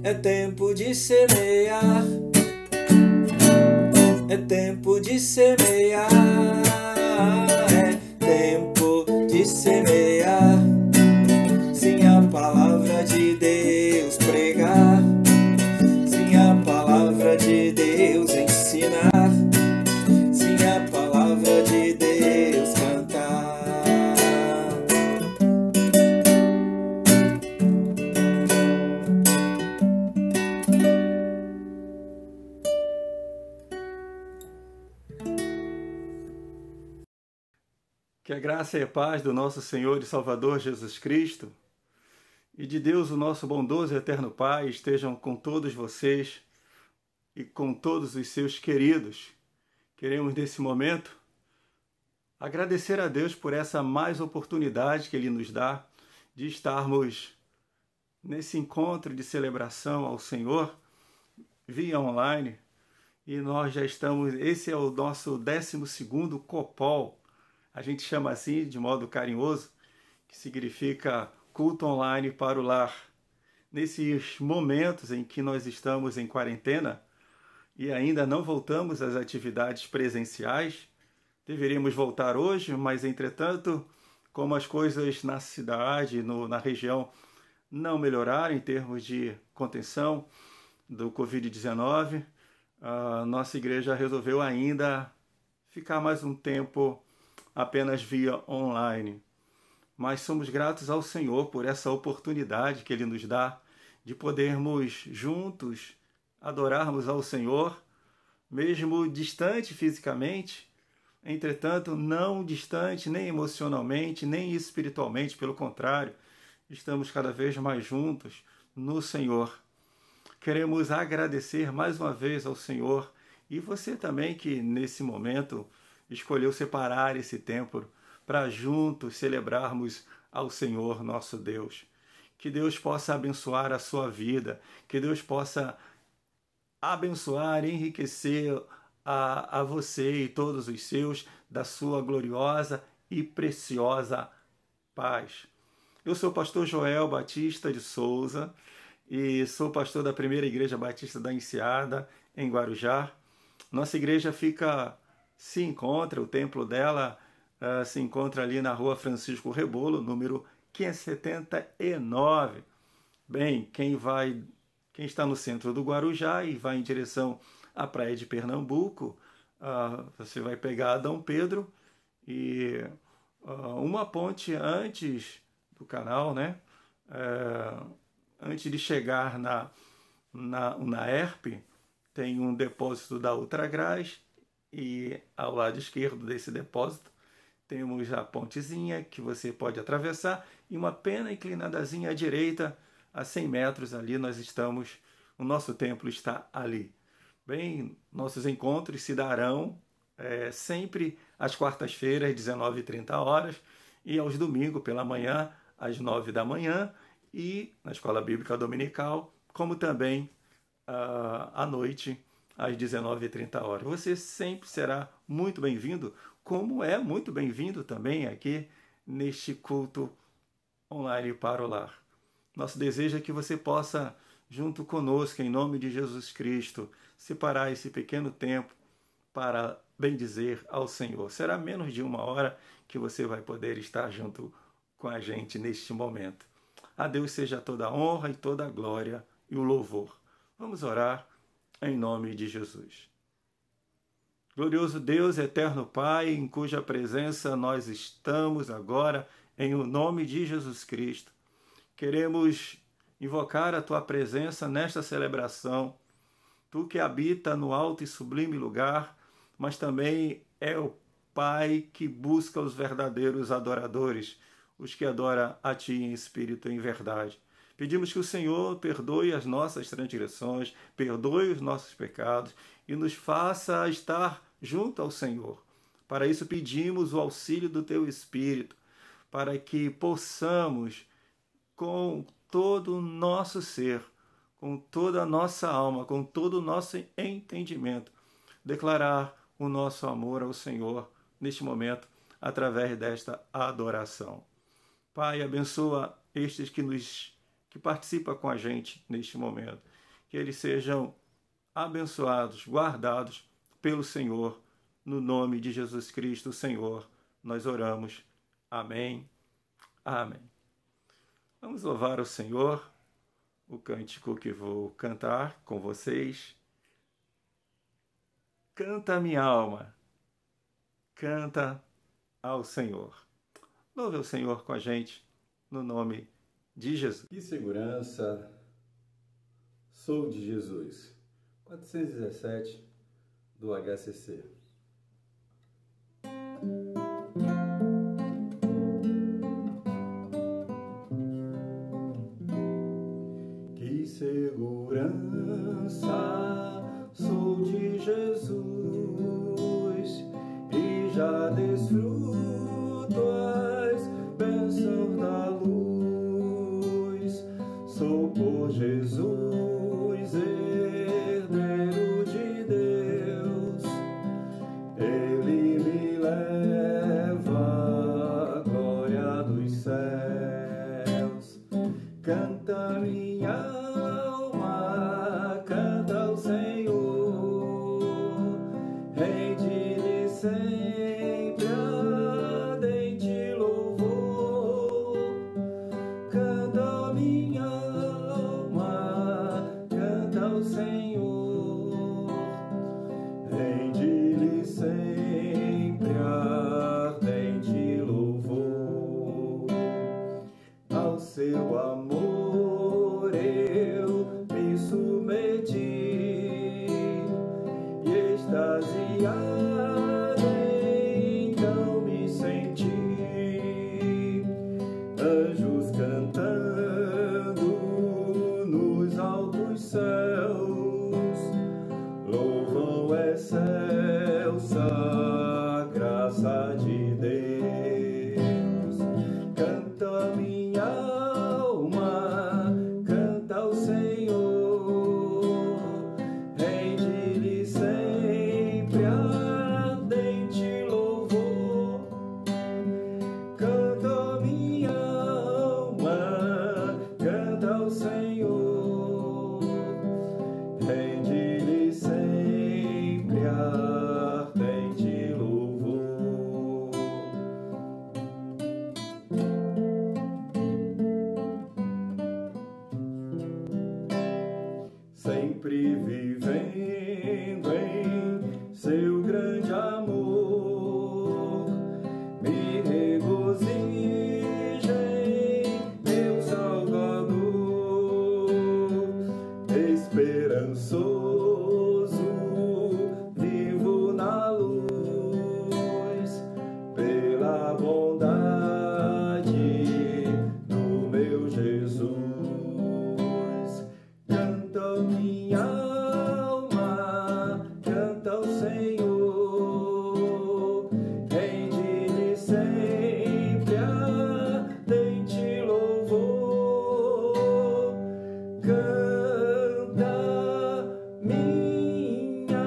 É tempo de semear, é tempo de semear, é tempo de semear. Sim, a palavra de Deus pregar, sim, a palavra de Deus ensinar, sim, a palavra de Deus cantar. Que a graça e a paz do nosso Senhor e Salvador Jesus Cristo e de Deus, o nosso bondoso e eterno Pai, estejam com todos vocês e com todos os seus queridos. Queremos, nesse momento, agradecer a Deus por essa mais oportunidade que Ele nos dá de estarmos nesse encontro de celebração ao Senhor via online. E nós já estamos, esse é o nosso 12º Copol. A gente chama assim de modo carinhoso, que significa culto online para o lar. Nesses momentos em que nós estamos em quarentena e ainda não voltamos às atividades presenciais, deveríamos voltar hoje, mas entretanto, como as coisas na cidade, na região, não melhoraram em termos de contenção do Covid-19, a nossa igreja resolveu ainda ficar mais um tempo apenas via online. Mas somos gratos ao Senhor por essa oportunidade que Ele nos dá de podermos juntos adorarmos ao Senhor, mesmo distante fisicamente, entretanto não distante nem emocionalmente, nem espiritualmente, pelo contrário, estamos cada vez mais juntos no Senhor. Queremos agradecer mais uma vez ao Senhor e você também que nesse momento escolheu separar esse tempo para juntos celebrarmos ao Senhor nosso Deus. Que Deus possa abençoar a sua vida, que Deus possa abençoar, enriquecer a você e todos os seus da sua gloriosa e preciosa paz. Eu sou o pastor Joel Batista de Souza e sou pastor da Primeira Igreja Batista da Enseada, em Guarujá. Nossa igreja o templo dela se encontra ali na rua Francisco Rebolo, número 579. Bem, quem está no centro do Guarujá e vai em direção à praia de Pernambuco, você vai pegar Adão Pedro e uma ponte antes do canal, né? Antes de chegar na ERP, tem um depósito da Ultragás e ao lado esquerdo desse depósito temos a pontezinha que você pode atravessar e uma pena inclinadazinha à direita, a 100 metros ali nós estamos, o nosso templo está ali. Bem, nossos encontros se darão sempre às quartas-feiras, às 19h30, e aos domingos pela manhã, às 9 da manhã, e na Escola Bíblica Dominical, como também à noite, às 19h30. Você sempre será muito bem-vindo, como é muito bem-vindo também aqui neste culto online para o lar. Nosso desejo é que você possa, junto conosco, em nome de Jesus Cristo, separar esse pequeno tempo para bendizer ao Senhor. Será menos de 1 hora que você vai poder estar junto com a gente neste momento. A Deus seja toda a honra e toda a glória e o louvor. Vamos orar em nome de Jesus. Glorioso Deus, eterno Pai, em cuja presença nós estamos agora, em o nome de Jesus Cristo. Queremos invocar a Tua presença nesta celebração. Tu que habita no alto e sublime lugar, mas também é o Pai que busca os verdadeiros adoradores, os que adoram a Ti em espírito e em verdade. Pedimos que o Senhor perdoe as nossas transgressões, perdoe os nossos pecados e nos faça estar junto ao Senhor. Para isso pedimos o auxílio do Teu Espírito, para que possamos, com todo o nosso ser, com toda a nossa alma, com todo o nosso entendimento, declarar o nosso amor ao Senhor neste momento, através desta adoração. Pai, abençoa estes que nos que participa com a gente neste momento. Que eles sejam abençoados, guardados pelo Senhor, no nome de Jesus Cristo, Senhor, nós oramos. Amém. Amém. Vamos louvar o Senhor, o cântico que vou cantar com vocês. Canta, minha alma, canta ao Senhor. Louve o Senhor com a gente, no nome de Jesus. Que segurança, sou de Jesus. 417 do HCC. Que segurança, sou de Jesus e já desfruto as bênçãos da luz. Sou por Jesus herdeiro de Deus, Ele me leva à glória dos céus. Canta minha alma, canta ao Senhor, rende-lhe sempre ardente louvor. Canta minha alma, canta ao Senhor, rende-lhe sempre ardente louvor. Ao seu amor eu me submeti e extasiado então me senti. Anjos cantando nos altos céus louvam excelsa graça de Deus. Canta minha alma, canta ao Senhor, rende-lhe sempre ardente louvor. Canta minha alma, canta ao Senhor, rende-lhe sempre ardente louvor. Sempre vivendo em seu grande amor, me regozijo em meu Salvador, esperançoso vivo na luz, pela bondade do meu Jesus. Canta minha alma, canta ao Senhor, rende-lhe sempre ardente louvor. Canta minha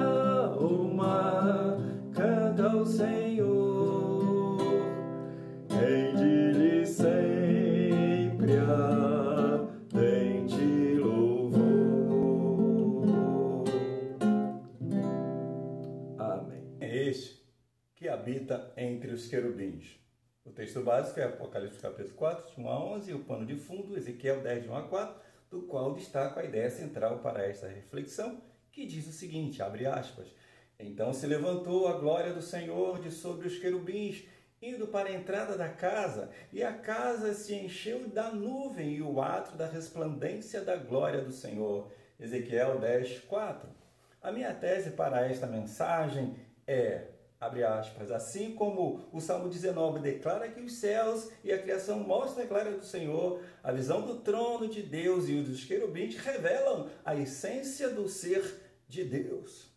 alma, canta ao Senhor, rende-lhe sempre ardente louvor. Amém. É este que habita entre os querubins. O texto básico é Apocalipse capítulo 4, de 1 a 11, e o pano de fundo, Ezequiel 10, de 1 a 4, do qual destaco a ideia central para esta reflexão, que diz o seguinte, abre aspas, então se levantou a glória do Senhor de sobre os querubins, indo para a entrada da casa, e a casa se encheu da nuvem e o átrio da resplandência da glória do Senhor. Ezequiel 10, 4. A minha tese para esta mensagem é, abre aspas, assim como o Salmo 19 declara que os céus e a criação mostram a glória do Senhor, a visão do trono de Deus e o dos querubins revelam a essência do ser de Deus.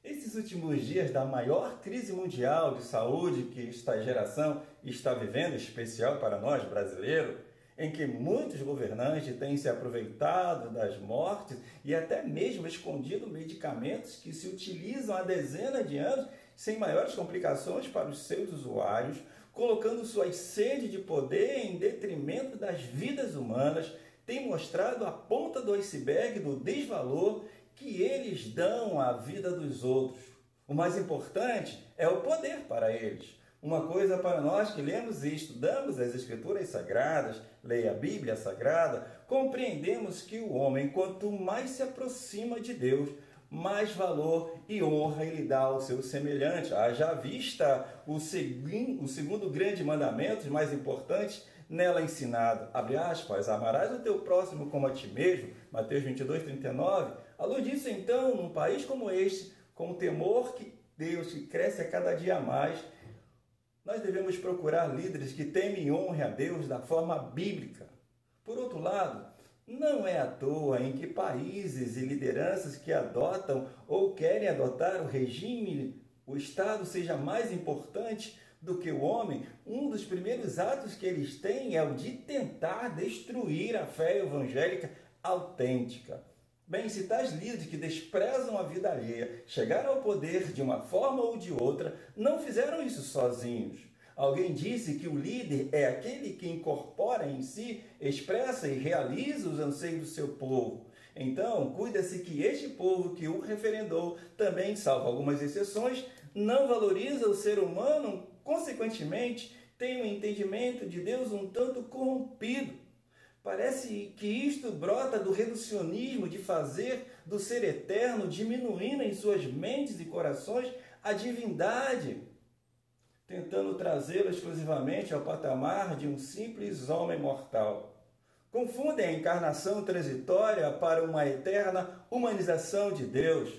Esses últimos dias da maior crise mundial de saúde que esta geração está vivendo, especial para nós brasileiros, em que muitos governantes têm se aproveitado das mortes e até mesmo escondido medicamentos que se utilizam há dezenas de anos sem maiores complicações para os seus usuários, colocando suas sedes de poder em detrimento das vidas humanas, tem mostrado a ponta do iceberg do desvalor que eles dão à vida dos outros. O mais importante é o poder para eles. Uma coisa para nós que lemos e estudamos as Escrituras Sagradas, leia a Bíblia Sagrada, compreendemos que o homem, quanto mais se aproxima de Deus, mais valor e honra ele dá ao seu semelhante. Haja vista o segundo grande mandamento, mais importante, nela ensinado. Abre aspas, amarás o teu próximo como a ti mesmo, Mateus 22:39. À luz disso, então, num país como este, com o temor que Deus que cresce a cada dia mais, nós devemos procurar líderes que temem e honrem a Deus da forma bíblica. Por outro lado, não é à toa em que países e lideranças que adotam ou querem adotar o regime, o Estado seja mais importante do que o homem, um dos primeiros atos que eles têm é o de tentar destruir a fé evangélica autêntica. Bem, se tais líderes que desprezam a vida alheia chegaram ao poder de uma forma ou de outra, não fizeram isso sozinhos. Alguém disse que o líder é aquele que incorpora em si, expressa e realiza os anseios do seu povo. Então, cuida-se que este povo que o referendou também, salvo algumas exceções, não valoriza o ser humano, consequentemente, tem um entendimento de Deus um tanto corrompido. Parece que isto brota do reducionismo de fazer do ser eterno, diminuindo em suas mentes e corações a divindade, tentando trazê-lo exclusivamente ao patamar de um simples homem mortal. Confundem a encarnação transitória para uma eterna humanização de Deus,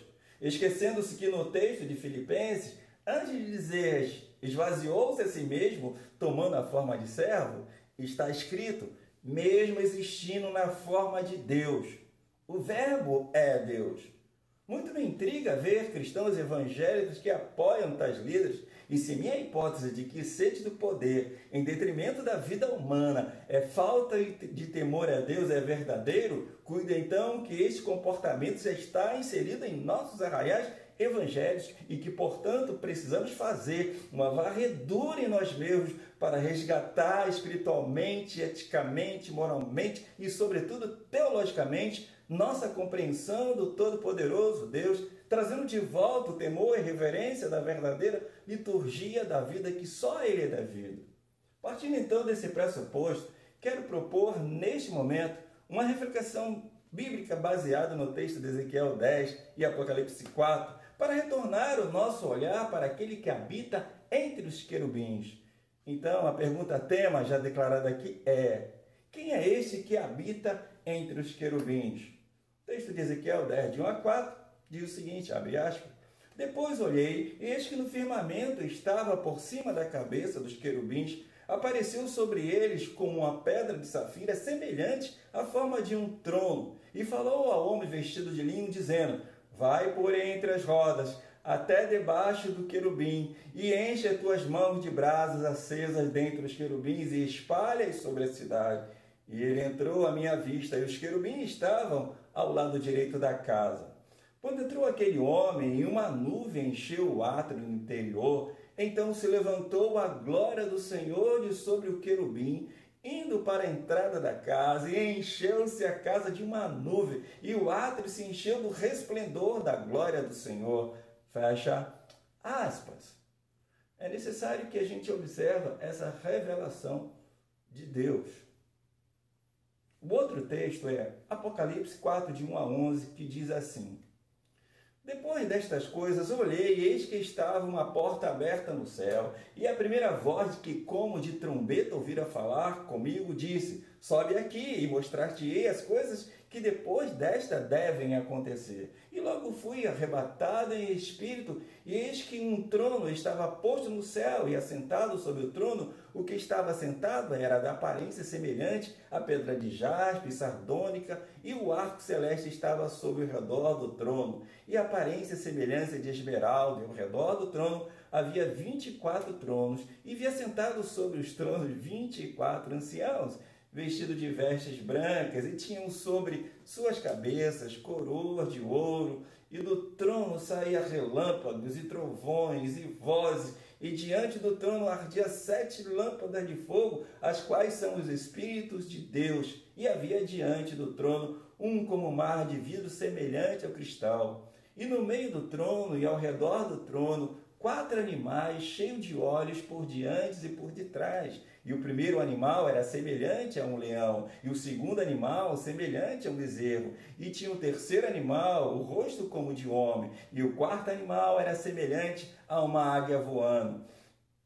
esquecendo-se que no texto de Filipenses, antes de dizer esvaziou-se a si mesmo, tomando a forma de servo, está escrito, mesmo existindo na forma de Deus. O verbo é Deus. Muito me intriga ver cristãos evangélicos que apoiam tais líderes, e se minha hipótese de que sede do poder, em detrimento da vida humana, é falta de temor a Deus é verdadeiro, cuida então que este comportamento já está inserido em nossos arraiais evangélicos e que, portanto, precisamos fazer uma varredura em nós mesmos para resgatar espiritualmente, eticamente, moralmente e, sobretudo, teologicamente, nossa compreensão do Todo-Poderoso Deus, trazendo de volta o temor e reverência da verdadeira liturgia da vida que só Ele é devido. Partindo então desse pressuposto, quero propor neste momento uma reflexão bíblica baseada no texto de Ezequiel 10 e Apocalipse 4, para retornar o nosso olhar para aquele que habita entre os querubins. Então, a pergunta tema já declarada aqui é: quem é este que habita entre os querubins? O texto de Ezequiel 10, de 1 a 4, diz o seguinte, abre aspas, depois olhei, e eis que no firmamento estava por cima da cabeça dos querubins, apareceu sobre eles como uma pedra de safira semelhante à forma de um trono, e falou ao homem vestido de linho, dizendo, vai por entre as rodas, até debaixo do querubim, e enche as tuas mãos de brasas acesas dentre os querubins, e espalha-as sobre a cidade. E ele entrou à minha vista, e os querubins estavam ao lado direito da casa. Quando entrou aquele homem, e uma nuvem encheu o átrio interior, então se levantou a glória do Senhor de sobre o querubim, indo para a entrada da casa, e encheu-se a casa de uma nuvem, e o átrio se encheu do resplendor da glória do Senhor. Fecha aspas. É necessário que a gente observe essa revelação de Deus. O outro texto é Apocalipse 4, de 1 a 11, que diz assim, depois destas coisas, olhei, e eis que estava uma porta aberta no céu, e a primeira voz que, como de trombeta, ouvira falar comigo, disse, sobe aqui e mostrar-te-ei as coisas que depois desta devem acontecer. E logo fui arrebatado em espírito, e eis que um trono estava posto no céu, e assentado sobre o trono, o que estava sentado era da aparência semelhante à pedra de jaspe, sardônica, e o arco celeste estava sobre o redor do trono, e a aparência semelhança de esmeralda, e ao redor do trono havia 24 tronos, e via sentados sobre os tronos 24 anciãos, vestidos de vestes brancas, e tinham sobre suas cabeças coroas de ouro, e do trono saía relâmpagos e trovões e vozes, E diante do trono ardia 7 lâmpadas de fogo, as quais são os Espíritos de Deus. E havia diante do trono um como mar de vidro semelhante ao cristal. E no meio do trono e ao redor do trono, 4 animais cheios de olhos por diante e por detrás. E o primeiro animal era semelhante a um leão, e o segundo animal semelhante a um bezerro. E tinha o terceiro animal, o rosto como de homem, e o quarto animal era semelhante a uma águia voando.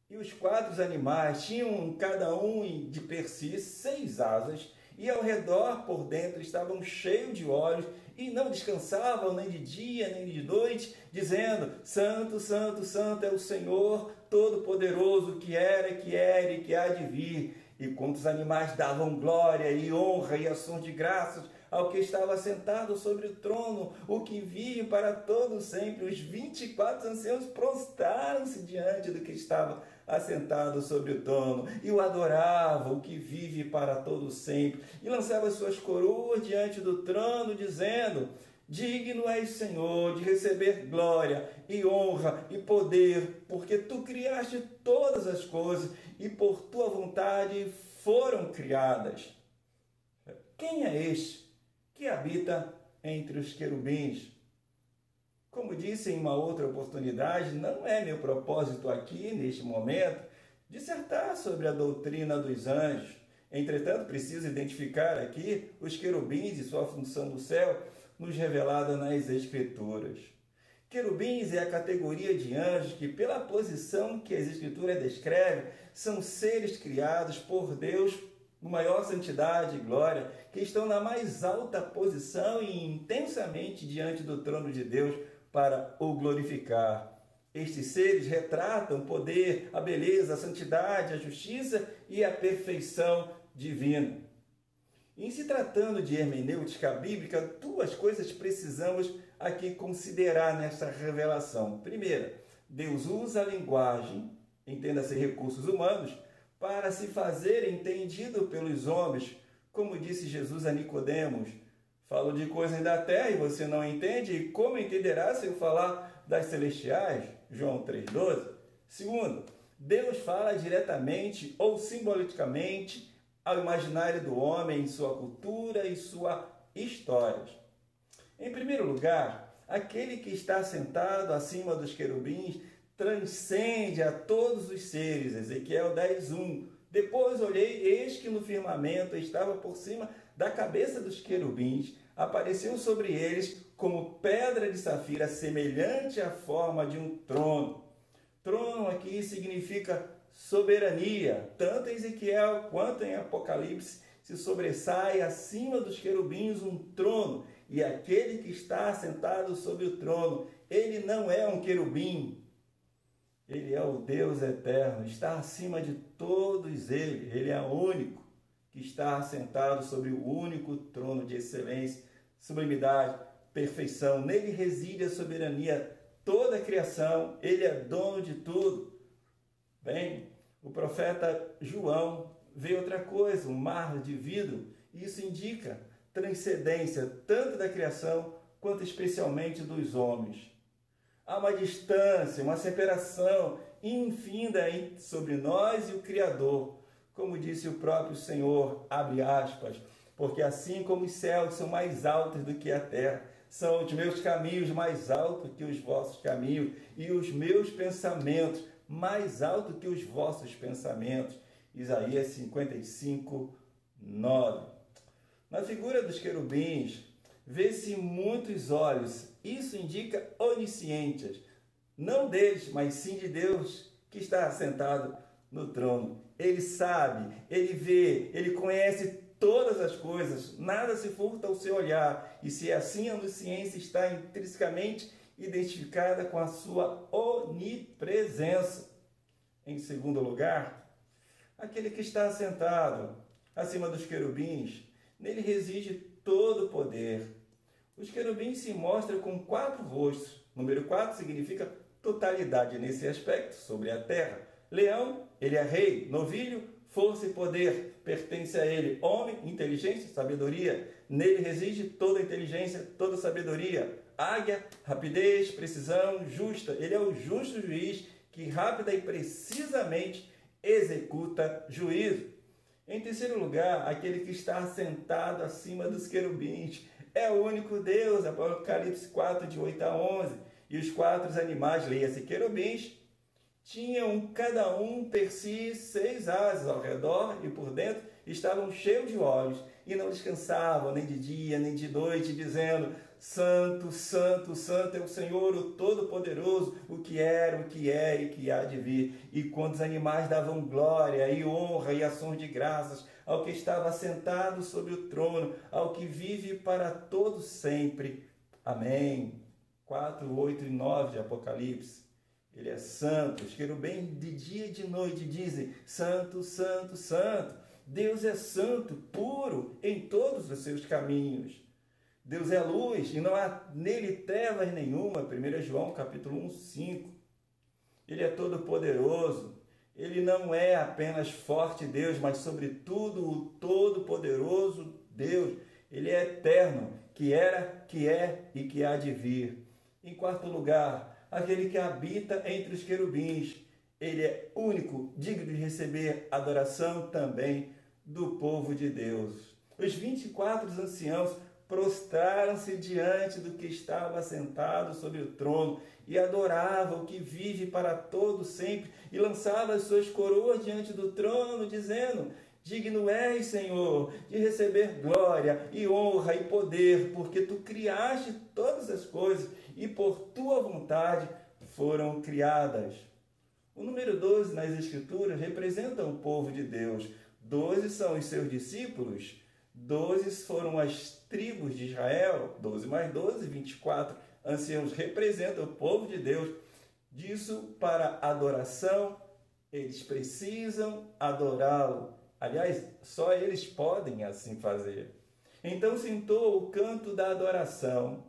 E os 4 animais tinham cada um de per si 6 asas, e ao redor por dentro estavam cheios de olhos, e não descansavam nem de dia nem de noite, dizendo: Santo, Santo, Santo é o Senhor Todo-Poderoso, que era, que era e que há de vir. E quantos animais davam glória e honra e ações de graças ao que estava sentado sobre o trono, o que vive para todo sempre. Os 24 anciãos prostraram-se diante do que estava assentado sobre o trono, e o adoravam, o que vive para todo sempre, e lançava suas coroas diante do trono, dizendo: Digno és, Senhor, de receber glória e honra e poder, porque tu criaste todas as coisas, e por tua vontade foram criadas. Quem é este que habita entre os querubins? Como disse em uma outra oportunidade, não é meu propósito aqui, neste momento, dissertar sobre a doutrina dos anjos. Entretanto, preciso identificar aqui os querubins e sua função no céu, nos revelada nas Escrituras. Querubins é a categoria de anjos que, pela posição que as Escrituras descrevem, são seres criados por Deus com maior santidade e glória, que estão na mais alta posição e intensamente diante do trono de Deus para o glorificar. Estes seres retratam o poder, a beleza, a santidade, a justiça e a perfeição divina. Em se tratando de hermenêutica bíblica, 2 coisas precisamos aqui considerar nesta revelação. Primeira, Deus usa a linguagem, entenda-se recursos humanos, para se fazer entendido pelos homens, como disse Jesus a Nicodemos: falo de coisas da terra e você não entende, e como entenderá se eu falar das celestiais? João 3,12. Segundo, Deus fala diretamente ou simbolicamente ao imaginário do homem, em sua cultura e sua história. Em primeiro lugar, aquele que está sentado acima dos querubins transcende a todos os seres. Ezequiel 10:1. Depois olhei, eis que no firmamento estava por cima da cabeça dos querubins, apareceu sobre eles como pedra de safira, semelhante à forma de um trono. Trono aqui significa soberania. Tanto em Ezequiel quanto em Apocalipse se sobressai acima dos querubins um trono, e aquele que está sentado sobre o trono, ele não é um querubim, ele é o Deus eterno, está acima de todos eles, ele é o único que está assentado sobre o único trono de excelência, sublimidade, perfeição. Nele reside a soberania, toda a criação, ele é dono de tudo. Bem, o profeta João vê outra coisa, um mar de vidro, e isso indica transcendência tanto da criação quanto especialmente dos homens. Há uma distância, uma separação infinda sobre nós e o Criador, como disse o próprio Senhor, abre aspas, porque assim como os céus são mais altos do que a terra, são os meus caminhos mais altos que os vossos caminhos, e os meus pensamentos mais altos que os vossos pensamentos. Isaías 55, 9. Na figura dos querubins, vê-se muitos olhos. Isso indica onisciência, não deles, mas sim de Deus, que está assentado no trono. Ele sabe, ele vê, ele conhece todas as coisas, nada se furta ao seu olhar, e se é assim, a onisciência está intrinsecamente identificada com a sua onipresença. Em segundo lugar, aquele que está assentado acima dos querubins, nele reside todo o poder. Os querubins se mostram com 4 rostos. Número 4 significa totalidade nesse aspecto sobre a terra. Leão, ele é rei. Novilho, força e poder, pertence a ele. Homem, inteligência, sabedoria. Nele reside toda a inteligência, toda a sabedoria. Águia, rapidez, precisão, justa. Ele é o justo juiz que rápida e precisamente executa juízo. Em terceiro lugar, aquele que está sentado acima dos querubins. É o único Deus, Apocalipse 4, de 8 a 11. E os 4 animais, leia-se querubins, tinham cada um per si 6 asas ao redor e por dentro estavam cheios de olhos e não descansavam nem de dia nem de noite, dizendo: Santo, Santo, Santo é o Senhor, o Todo-Poderoso, o que era, o que é e que há de vir. E quando os animais davam glória e honra e ações de graças ao que estava sentado sobre o trono, ao que vive para todo sempre. Amém. 4, 8 e 9 de Apocalipse. Ele é santo. Os querubins de dia e de noite dizem: Santo, Santo, Santo. Deus é santo, puro em todos os seus caminhos. Deus é luz e não há nele trevas nenhuma. 1 João capítulo 1, 5. Ele é todo poderoso. Ele não é apenas forte Deus, mas sobretudo o todo-poderoso Deus. Ele é eterno, que era, que é e que há de vir. Em quarto lugar, aquele que habita entre os querubins. Ele é único, digno de receber adoração também do povo de Deus. Os 24 anciãos prostraram-se diante do que estava assentado sobre o trono e adoravam o que vive para todo sempre e lançavam as suas coroas diante do trono, dizendo: Digno és, Senhor, de receber glória e honra e poder, porque tu criaste todas as coisas e por tua vontade foram criadas. O número 12 nas Escrituras representa o povo de Deus. 12 são os seus discípulos. 12 foram as tribos de Israel. 12 mais 12, 24 anciãos representam o povo de Deus. Disso, para adoração, eles precisam adorá-lo. Aliás, só eles podem assim fazer. Então se entoa o canto da adoração.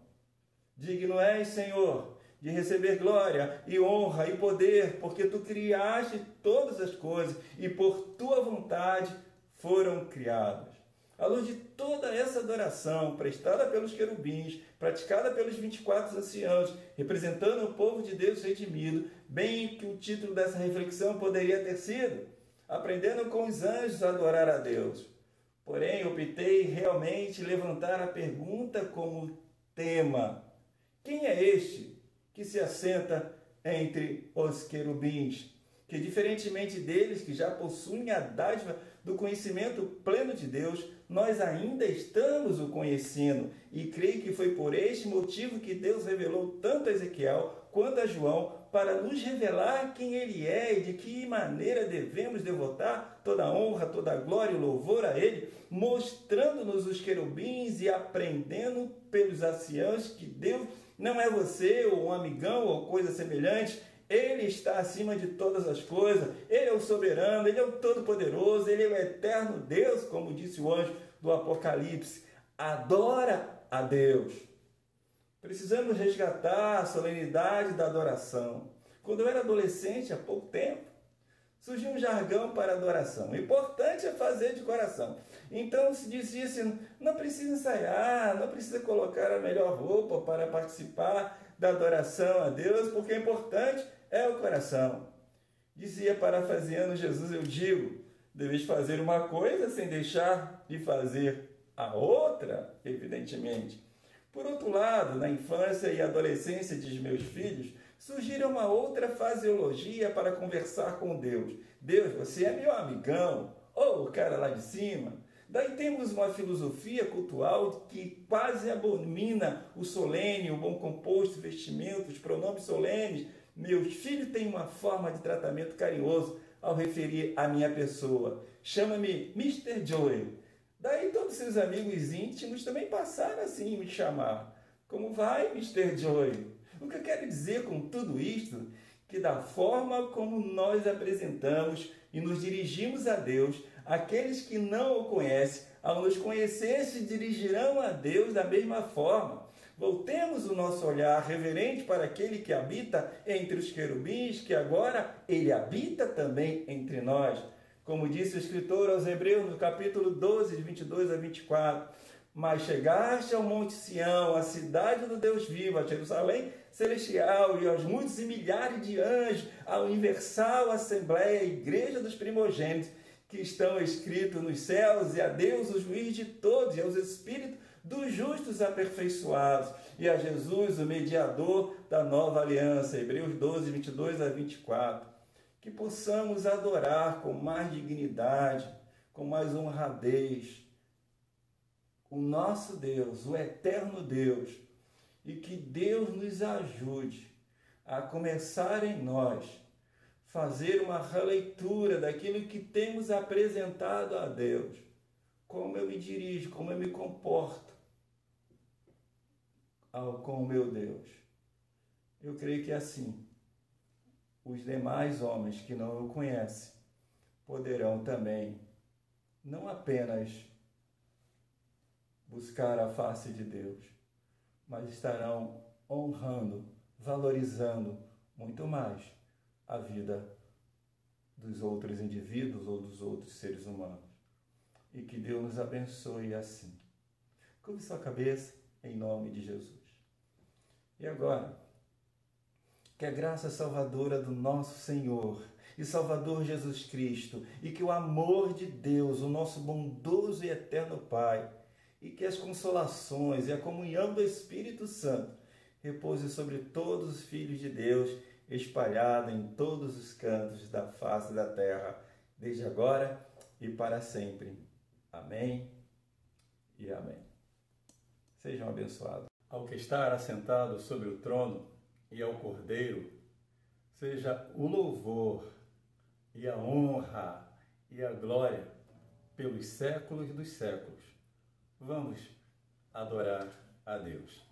Digno és, Senhor, de receber glória e honra e poder, porque tu criaste todas as coisas e por tua vontade foram criadas. À luz de toda essa adoração prestada pelos querubins, praticada pelos 24 anciãos, representando o povo de Deus redimido, bem que o título dessa reflexão poderia ter sido: Aprendendo com os anjos a adorar a Deus. Porém, optei realmente levantar a pergunta como tema: quem é este que se assenta entre os querubins? Que, diferentemente deles, que já possuem a dádiva do conhecimento pleno de Deus, nós ainda estamos o conhecendo. E creio que foi por este motivo que Deus revelou tanto a Ezequiel quanto a João, para nos revelar quem Ele é e de que maneira devemos devotar toda a honra, toda a glória e louvor a Ele, mostrando-nos os querubins e aprendendo pelos anciãos que Deus não é você ou um amigão ou coisa semelhante. Ele está acima de todas as coisas. Ele é o soberano, Ele é o todo-poderoso, Ele é o eterno Deus, como disse o anjo do Apocalipse. Adora a Deus. Precisamos resgatar a solenidade da adoração. Quando eu era adolescente, há pouco tempo, surgiu um jargão para adoração. O importante é fazer de coração. Então se dizia assim: não precisa ensaiar, não precisa colocar a melhor roupa para participar da adoração a Deus, porque o importante é o coração. Dizia, parafraseando Jesus, eu digo: deveis fazer uma coisa sem deixar de fazer a outra, evidentemente. Por outro lado, na infância e adolescência de meus filhos, surgiu uma outra fraseologia para conversar com Deus. Deus, você é meu amigão, ou o cara lá de cima. Daí temos uma filosofia cultural que quase abomina o solene, o bom composto, vestimento, os pronomes solenes. Meus filhos têm uma forma de tratamento carinhoso ao referir a minha pessoa. Chama-me Mr. Joey. Daí todos seus amigos íntimos também passaram assim a me chamar. Como vai, Mr. Joey? O que eu quero dizer com tudo isto? Que da forma como nós apresentamos e nos dirigimos a Deus, aqueles que não o conhecem, ao nos conhecer, se dirigirão a Deus da mesma forma. Voltemos o nosso olhar reverente para aquele que habita entre os querubins, que agora ele habita também entre nós. Como disse o escritor aos Hebreus, no capítulo 12, de 22 a 24, Mas chegaste ao Monte Sião, a cidade do Deus vivo, a Jerusalém celestial e aos muitos e milhares de anjos, a universal assembleia, a igreja dos primogênitos, que estão escritos nos céus, e a Deus, o juiz de todos, e aos espíritos dos justos aperfeiçoados, e a Jesus, o mediador da nova aliança. Hebreus 12, 22 a 24. Que possamos adorar com mais dignidade, com mais honradez, o nosso Deus, o eterno Deus, e que Deus nos ajude a começar em nós, fazer uma releitura daquilo que temos apresentado a Deus, como eu me dirijo, como eu me comporto com o meu Deus. Eu creio que assim, os demais homens que não o conhecem poderão também, não apenas buscar a face de Deus, mas estarão honrando, valorizando muito mais a vida dos outros indivíduos ou dos outros seres humanos. E que Deus nos abençoe assim. Curve sua cabeça em nome de Jesus. E agora, que a graça salvadora do nosso Senhor e Salvador Jesus Cristo, e que o amor de Deus, o nosso bondoso e eterno Pai, e que as consolações e a comunhão do Espírito Santo repouse sobre todos os filhos de Deus, espalhados em todos os cantos da face da terra, desde agora e para sempre. Amém e amém. Sejam abençoados. Ao que está assentado sobre o trono e ao Cordeiro, seja o louvor e a honra e a glória pelos séculos dos séculos. Vamos adorar a Deus.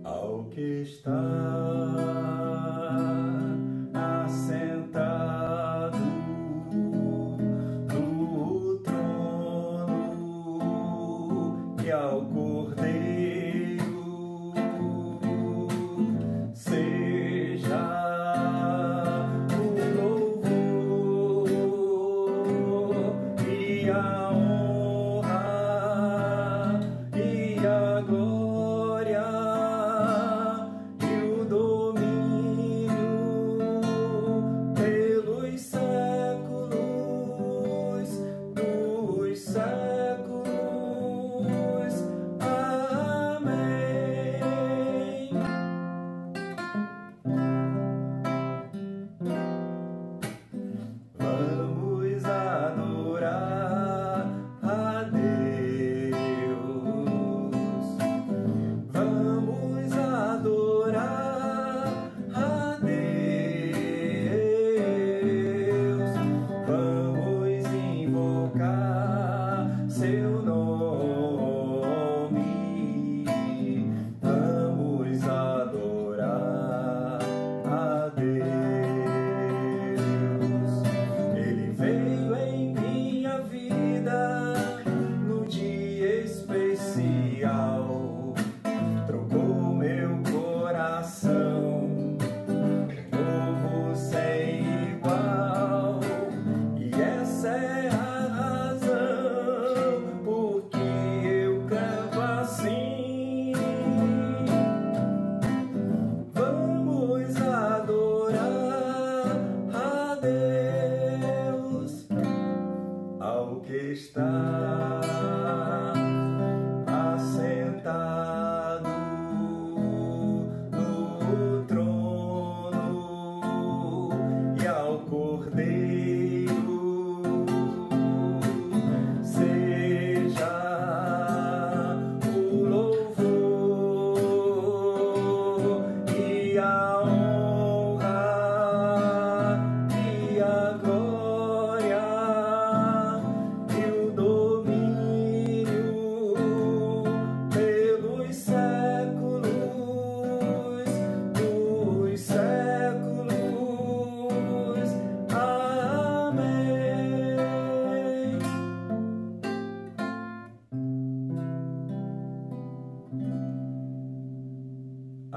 Ao que está assentado no trono e ao Cordeiro, seja o louvor e a honra e a glória e o domínio pelos séculos dos séculos. Amém. Vamos adorar a Deus. Vamos adorar a Deus. Vamos invocar seu nome. Vamos adorar a Deus. Ele veio em minha vida num dia especial, trocou meu coração, novo sem igual, e essa é a razão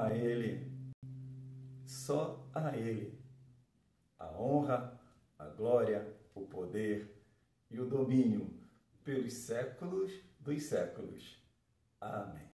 A Ele, só a Ele, a honra, a glória, o poder e o domínio pelos séculos dos séculos. Amém.